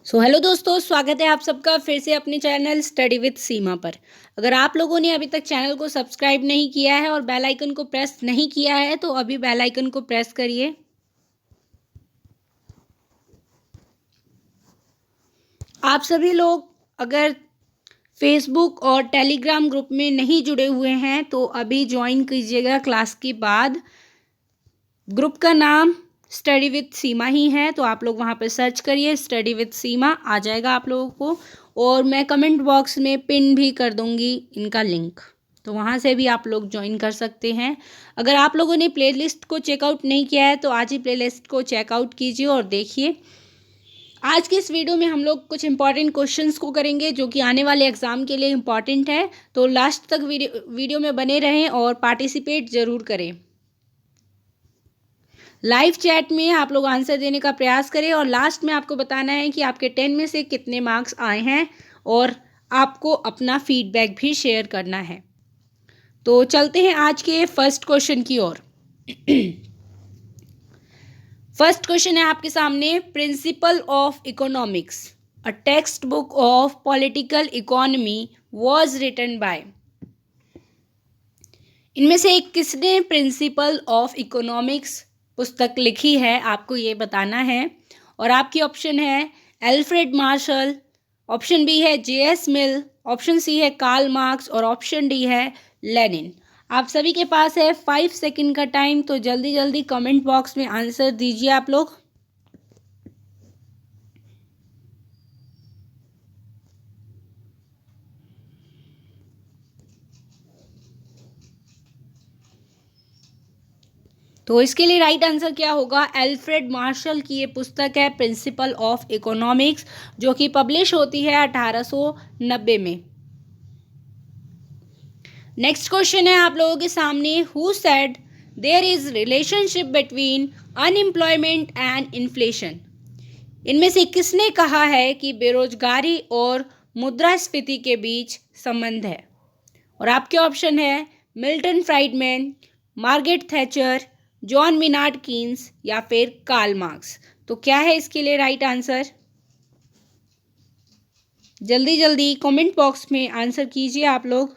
Hello दोस्तों, स्वागत है आप सबका फिर से अपने चैनल स्टडी विद सीमा पर। अगर आप लोगों ने अभी तक चैनल को सब्सक्राइब नहीं किया है और बेल आइकन को प्रेस नहीं किया है तो अभी बेल आइकन को प्रेस करिए। आप सभी लोग अगर फेसबुक और टेलीग्राम ग्रुप में नहीं जुड़े हुए हैं तो अभी ज्वाइन कीजिएगा। क्लास के बाद ग्रुप का नाम स्टडी विद सीमा ही है, तो आप लोग वहाँ पर सर्च करिए, स्टडी विद सीमा आ जाएगा आप लोगों को। और मैं कमेंट बॉक्स में पिन भी कर दूँगी इनका लिंक, तो वहाँ से भी आप लोग ज्वाइन कर सकते हैं। अगर आप लोगों ने प्लेलिस्ट को चेकआउट नहीं किया है तो आज ही प्लेलिस्ट को चेकआउट कीजिए और देखिए। आज के इस वीडियो में हम लोग कुछ इंपॉर्टेंट क्वेश्चंस को करेंगे जो कि आने वाले एग्ज़ाम के लिए इम्पॉर्टेंट है, तो लास्ट तक वीडियो में बने रहें और पार्टिसिपेट ज़रूर करें। लाइव चैट में आप लोग आंसर देने का प्रयास करें और लास्ट में आपको बताना है कि आपके 10 में से कितने मार्क्स आए हैं और आपको अपना फीडबैक भी शेयर करना है। तो चलते हैं आज के फर्स्ट क्वेश्चन की ओर। फर्स्ट क्वेश्चन है आपके सामने, principle of economics, a textbook of political economy was written by. इनमें से एक किसने प्रिंसिपल ऑफ इकोनॉमिक्स पुस्तक लिखी है, आपको ये बताना है। और आपकी ऑप्शन है एल्फ्रेड मार्शल, ऑप्शन बी है जे.एस. मिल, ऑप्शन सी है कार्ल मार्क्स और ऑप्शन डी है लेनिन। आप सभी के पास है 5 सेकंड का टाइम, तो जल्दी जल्दी कमेंट बॉक्स में आंसर दीजिए आप लोग। तो इसके लिए राइट आंसर क्या होगा? एल्फ्रेड मार्शल की ये पुस्तक है प्रिंसिपल ऑफ इकोनॉमिक्स, जो कि पब्लिश होती है 1890 में। नेक्स्ट क्वेश्चन है आप लोगों के सामने, who said there is relationship between unemployment and inflation. इनमें से किसने कहा है कि बेरोजगारी और मुद्रास्फीति के बीच संबंध है? और आपके ऑप्शन है Milton Friedman, Margaret Thatcher, John Maynard Keynes या फिर कार्ल मार्क्स। तो क्या है इसके लिए राइट आंसर? जल्दी जल्दी कमेंट बॉक्स में आंसर कीजिए आप लोग।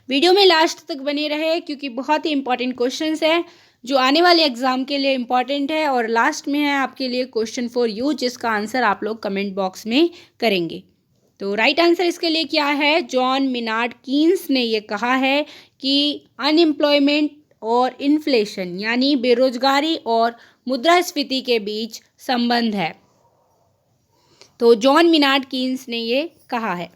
वीडियो में लास्ट तक बने रहे क्योंकि बहुत ही इंपॉर्टेंट क्वेश्चंस है जो आने वाले एग्जाम के लिए इंपॉर्टेंट है। और लास्ट में है आपके लिए क्वेश्चन फॉर यू, जिसका आंसर आप लोग कमेंट बॉक्स में करेंगे। तो राइट आंसर इसके लिए क्या है? जॉन मिनार्ड कीन्स ने ये कहा है कि अनएम्प्लॉयमेंट और इन्फ्लेशन यानी बेरोजगारी और मुद्रास्फीति के बीच संबंध है। तो जॉन मिनार्ड कीन्स ने ये कहा है।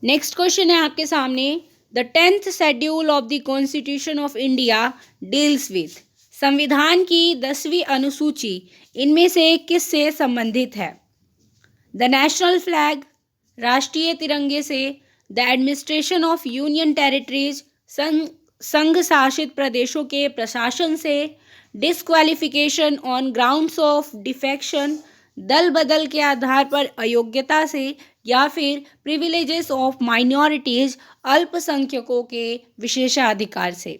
नेक्स्ट क्वेश्चन है आपके सामने, the 10th schedule of the constitution of India deals with. संविधान की 10वीं अनुसूची इनमें से किससे संबंधित है? द नेशनल फ्लैग, राष्ट्रीय तिरंगे से, the administration of union territories, संघ शासित प्रदेशों के प्रशासन से, disqualification on grounds of defection, दल बदल के आधार पर अयोग्यता से, या फिर प्रिविलेजेस ऑफ माइनॉरिटीज अल्पसंख्यकों के विशेषाधिकार से।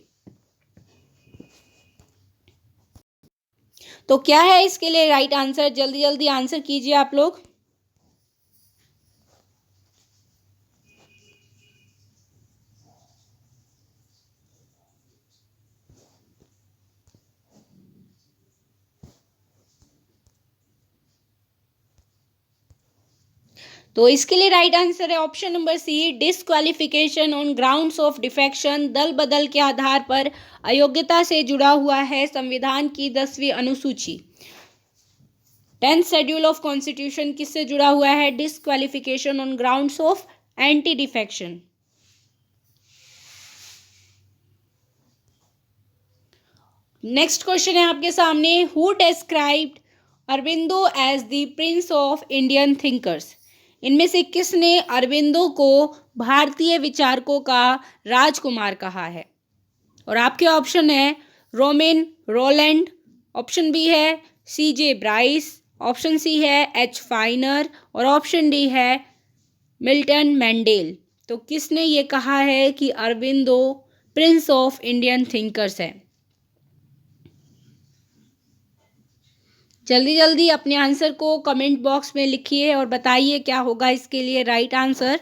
तो क्या है इसके लिए राइट आंसर? जल्दी जल्दी आंसर कीजिए आप लोग। तो इसके लिए राइट आंसर है option number C, disqualification on grounds of defection, दल बदल के आधार पर अयोग्यता से जुड़ा हुआ है संविधान की 10वीं अनुसूची। 10th शेड्यूल ऑफ कॉन्स्टिट्यूशन किससे जुड़ा हुआ है? Disqualification on grounds of anti defection. Next question है आपके सामने, who described Aurobindo as the prince of Indian thinkers. इनमें से किसने अरबिंदो को भारतीय विचारकों का राजकुमार कहा है? और आपके ऑप्शन है रोमेन रोलैंड, ऑप्शन बी है सी.जे. ब्राइस, ऑप्शन सी है एच. फाइनर और ऑप्शन डी है मिल्टन मैंडेल। तो किसने ये कहा है कि Aurobindo Prince of Indian thinkers है? जल्दी जल्दी अपने आंसर को कमेंट बॉक्स में लिखिए और बताइए क्या होगा इसके लिए राइट आंसर।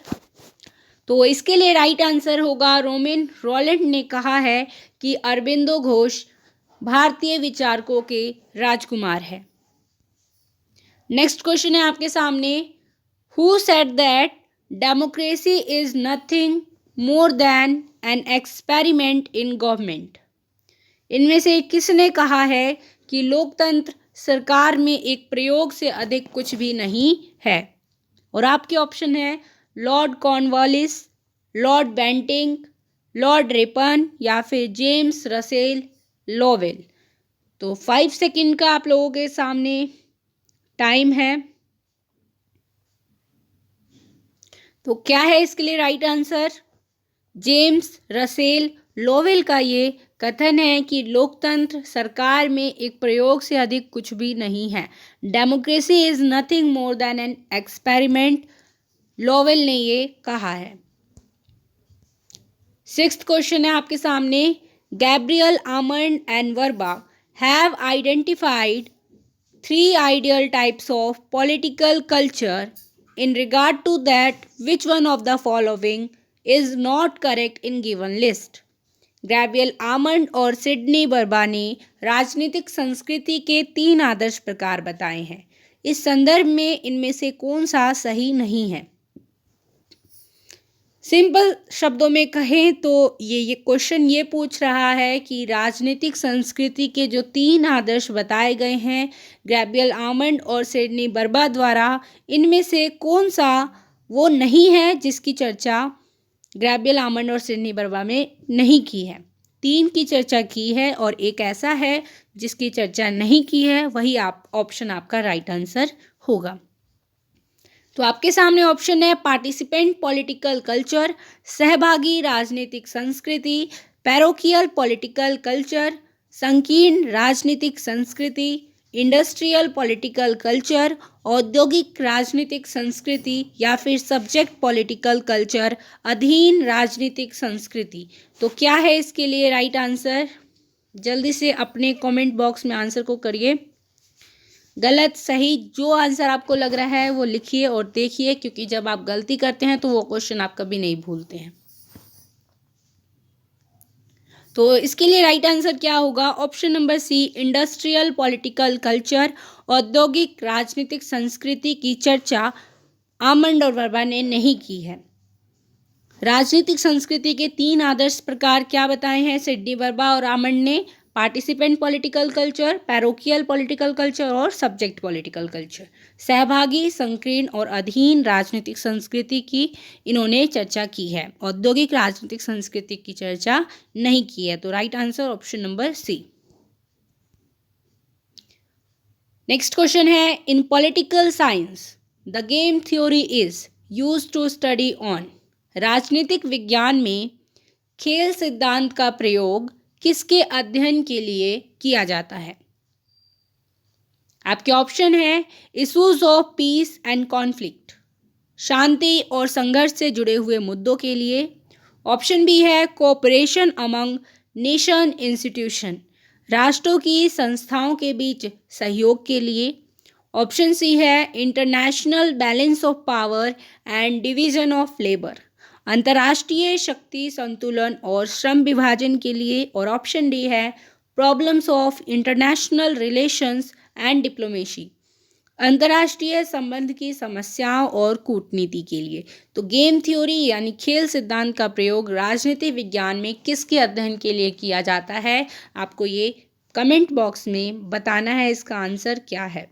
तो इसके लिए राइट आंसर होगा रोमिन रॉलैंड ने कहा है कि अरबिंदो घोष भारतीय विचारकों के राजकुमार है। नेक्स्ट क्वेश्चन है आपके सामने, who said that democracy is nothing more than an experiment in government. इनमें से किसने कहा है कि लोकतंत्र सरकार में एक प्रयोग से अधिक कुछ भी नहीं है। और आपके ऑप्शन है Lord Cornwallis, Lord Bentinck, Lord Ripon या फिर जेम्स रसेल लोवेल। तो 5 सेकंड का आप लोगों के सामने टाइम है। तो क्या है इसके लिए right answer? James Russell Lowell का ये कथन है कि लोकतंत्र सरकार में एक प्रयोग से अधिक कुछ भी नहीं है। Democracy is nothing more than an experiment, Lowell ने ये कहा है। 6th क्वेश्चन है आपके सामने, Gabriel almond and Verba have identified 3 ideal types of political culture. In regard to that, which one of the following is not correct in given list? Gabriel almond और Sydney बर्बा ने राजनीतिक संस्कृति के 3 आदर्श प्रकार बताए हैं। इस संदर्भ में इनमें से कौन सा सही नहीं है? सिंपल शब्दों में कहें तो ये क्वेश्चन ये पूछ रहा है कि राजनीतिक संस्कृति के जो 3 आदर्श बताए गए हैं गैब्रियल आमंड और सिडनी बर्बा द्वारा, इनमें से कौन सा वो नहीं है जिसकी चर्चा गैब्रियल आमंड और सिडनी बर्बा में नहीं की है। 3 की चर्चा की है और एक ऐसा है जिसकी चर्चा नहीं की है, वही ऑप्शन आपका राइट आंसर होगा। तो आपके सामने ऑप्शन है पार्टिसिपेंट पॉलिटिकल कल्चर, सहभागी राजनीतिक संस्कृति, पैरोकियल पॉलिटिकल कल्चर, संकीर्ण राजनीतिक संस्कृति, इंडस्ट्रियल पॉलिटिकल कल्चर, औद्योगिक राजनीतिक संस्कृति या फिर सब्जेक्ट पॉलिटिकल कल्चर, अधीन राजनीतिक संस्कृति। तो क्या है इसके लिए राइट आंसर? जल्दी से अपने कमेंट बॉक्स में आंसर को करिए। गलत सही जो आंसर आपको लग रहा है वो लिखिए और देखिए, क्योंकि जब आप गलती करते हैं तो वो क्वेश्चन आप कभी नहीं भूलते हैं। तो इसके लिए राइट आंसर क्या होगा? Option number C, industrial political culture, औद्योगिक राजनीतिक संस्कृति की चर्चा आमंड और वर्बा ने नहीं की है। राजनीतिक संस्कृति के 3 आदर्श प्रकार क्या बताए हैं सिडनी बर्बा और आमंड ने? Participant political culture, parochial political culture और सब्जेक्ट पॉलिटिकल कल्चर। सहभागी, संकीर्ण और अधीन राजनीतिक संस्कृति की इन्होंने चर्चा की है। औद्योगिक राजनीतिक संस्कृति की चर्चा नहीं की है। तो right answer option number C. Next question है, in political science the game theory is used to study on. राजनीतिक विज्ञान में खेल सिद्धांत का प्रयोग किसके अध्ययन के लिए किया जाता है? आपके ऑप्शन है issues of peace and conflict, शांति और संघर्ष से जुड़े हुए मुद्दों के लिए। ऑप्शन बी है कोऑपरेशन अमंग नेशन इंस्टीट्यूशन, राष्ट्रों की संस्थाओं के बीच सहयोग के लिए। ऑप्शन सी है international balance of power and division of labour, अंतर्राष्ट्रीय शक्ति संतुलन और श्रम विभाजन के लिए। और ऑप्शन डी है problems of international relations and diplomacy, अंतर्राष्ट्रीय संबंध की समस्याओं और कूटनीति के लिए। तो गेम थ्योरी यानी खेल सिद्धांत का प्रयोग राजनीतिक विज्ञान में किसके अध्ययन के लिए किया जाता है? आपको ये कमेंट बॉक्स में बताना है इसका आंसर क्या है।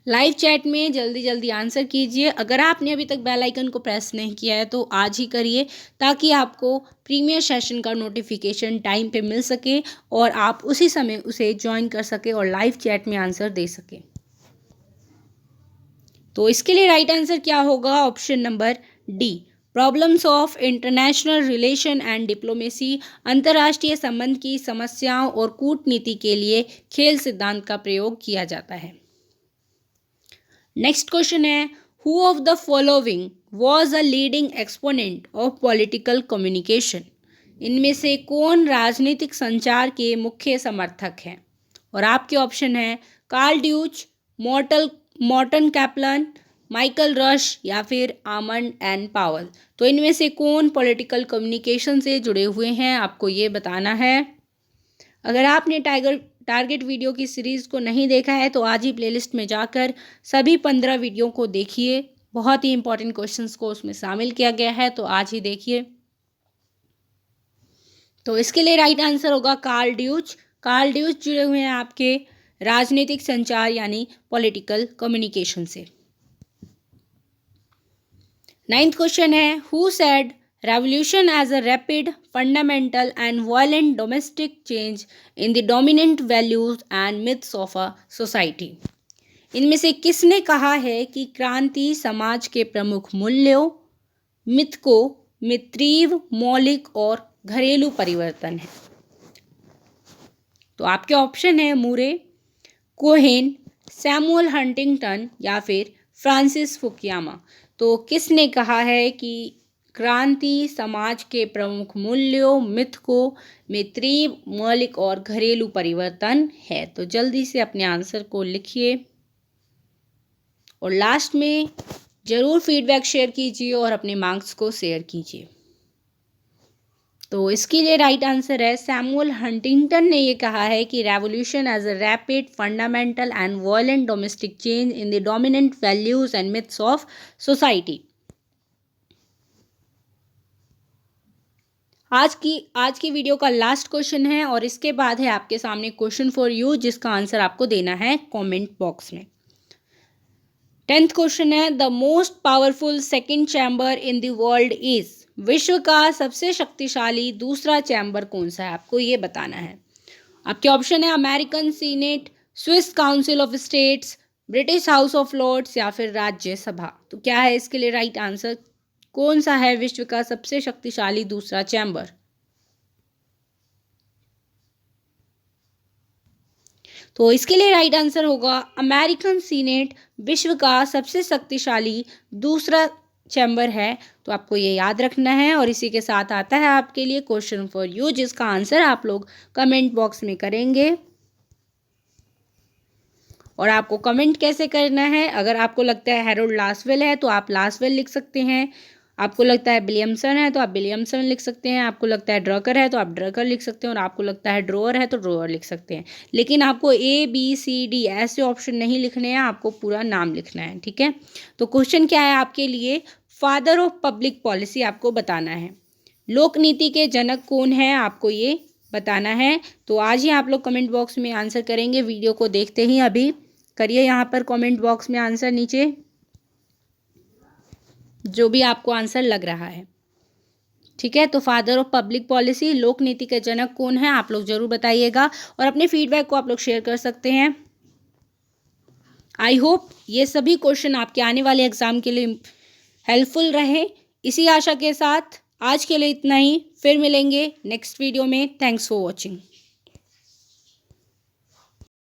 लाइव चैट में जल्दी जल्दी आंसर कीजिए। अगर आपने अभी तक बेल आइकन को प्रेस नहीं किया है तो आज ही करिए, ताकि आपको प्रीमियर सेशन का नोटिफिकेशन टाइम पे मिल सके और आप उसी समय उसे ज्वाइन कर सके और लाइव चैट में आंसर दे सके। तो इसके लिए राइट आंसर क्या होगा? Option number D, problems of international relation and diplomacy, अंतर्राष्ट्रीय संबंध की समस्याओं और कूटनीति के लिए खेल सिद्धांत का प्रयोग किया जाता है। नेक्स्ट क्वेश्चन है, who of the following was a leading exponent of political communication. इनमें से कौन राजनीतिक संचार के मुख्य समर्थक हैं? और आपके ऑप्शन हैं Karl Deutsch, Morton Kaplan, Michael Rush या फिर आमंड एन पावल। तो इनमें से कौन पॉलिटिकल कम्युनिकेशन से जुड़े हुए हैं, आपको ये बताना है। अगर आपने टारगेट वीडियो की सीरीज़ को नहीं देखा है तो आज ही प्लेलिस्ट में जाकर सभी 15 वीडियो को देखिए। बहुत ही इंपॉर्टेंट क्वेश्चंस को उसमें शामिल किया गया है, तो आज ही देखिए। तो इसके लिए राइट आंसर होगा कार्ल ड्यूच। कार्ल ड्यूच जुड़े हुए हैं आपके राजनीतिक संचार यानी पॉलिटिकल कम्युनिकेशन से। 9th क्वेश्चन है who said revolution as a rapid, fundamental and violent domestic change in the dominant values and myths of a society। इनमें से किसने कहा है कि क्रांति समाज के प्रमुख मूल्यों, मिथ में तीव्र, मौलिक और घरेलू परिवर्तन है? तो आपके ऑप्शन है मूरे, कोहेन, सैमुअल हंटिंगटन या फिर फ्रांसिस फुकुयामा। तो किसने कहा है कि क्रांति समाज के प्रमुख मूल्यों, मिथ में तीव्र, मौलिक और घरेलू परिवर्तन है? तो जल्दी से अपने आंसर को लिखिए और लास्ट में ज़रूर फीडबैक शेयर कीजिए और अपने मार्क्स को शेयर कीजिए। तो इसके लिए राइट आंसर है सैमुअल हंटिंगटन ने ये कहा है कि revolution as a rapid, fundamental and violent domestic change in the dominant values and myths of society. आज की वीडियो का लास्ट क्वेश्चन है और इसके बाद है आपके सामने क्वेश्चन फॉर यू, जिसका आंसर आपको देना है कमेंट बॉक्स में। 10th क्वेश्चन है the most powerful second chamber in the world is. विश्व का सबसे शक्तिशाली दूसरा चैम्बर कौन सा है, आपको ये बताना है। आपके ऑप्शन है American senate, Swiss council of states, British house of Lords या फिर राज्यसभा। तो क्या है इसके लिए राइट आंसर? कौन सा है विश्व का सबसे शक्तिशाली दूसरा चैम्बर? तो इसके लिए राइट आंसर होगा अमेरिकन सीनेट विश्व का सबसे शक्तिशाली दूसरा चैम्बर है। तो आपको ये याद रखना है और इसी के साथ आता है आपके लिए क्वेश्चन फॉर यू, जिसका आंसर आप लोग कमेंट बॉक्स में करेंगे। और आपको कमेंट कैसे करना है, अगर आपको लगता है हैरोल्ड लासवेल है तो आप लासवेल लिख सकते हैं, आपको लगता है विलियमसन है तो आप विलियमसन लिख सकते हैं, आपको लगता है ड्रकर है तो आप ड्रकर लिख सकते हैं और आपको लगता है ड्रोअर है तो ड्रोअर लिख सकते हैं। लेकिन आपको ABCD ऐसे ऑप्शन नहीं लिखने हैं, आपको पूरा नाम लिखना है, ठीक है। तो क्वेश्चन क्या है आपके लिए, फादर ऑफ पब्लिक पॉलिसी आपको बताना है। लोक नीति के जनक कौन है, आपको ये बताना है। तो आज ही आप लोग कमेंट बॉक्स में आंसर करेंगे, वीडियो को देखते ही अभी करिए यहाँ पर कमेंट बॉक्स में आंसर नीचे जो भी आपको आंसर लग रहा है, ठीक है। तो फादर ऑफ पब्लिक पॉलिसी, लोक नीति के जनक कौन है, आप लोग जरूर बताइएगा और अपने फीडबैक को आप लोग शेयर कर सकते हैं। आई होप ये सभी क्वेश्चन आपके आने वाले एग्जाम के लिए हेल्पफुल रहे। इसी आशा के साथ आज के लिए इतना ही, फिर मिलेंगे नेक्स्ट वीडियो में। Thanks for watching.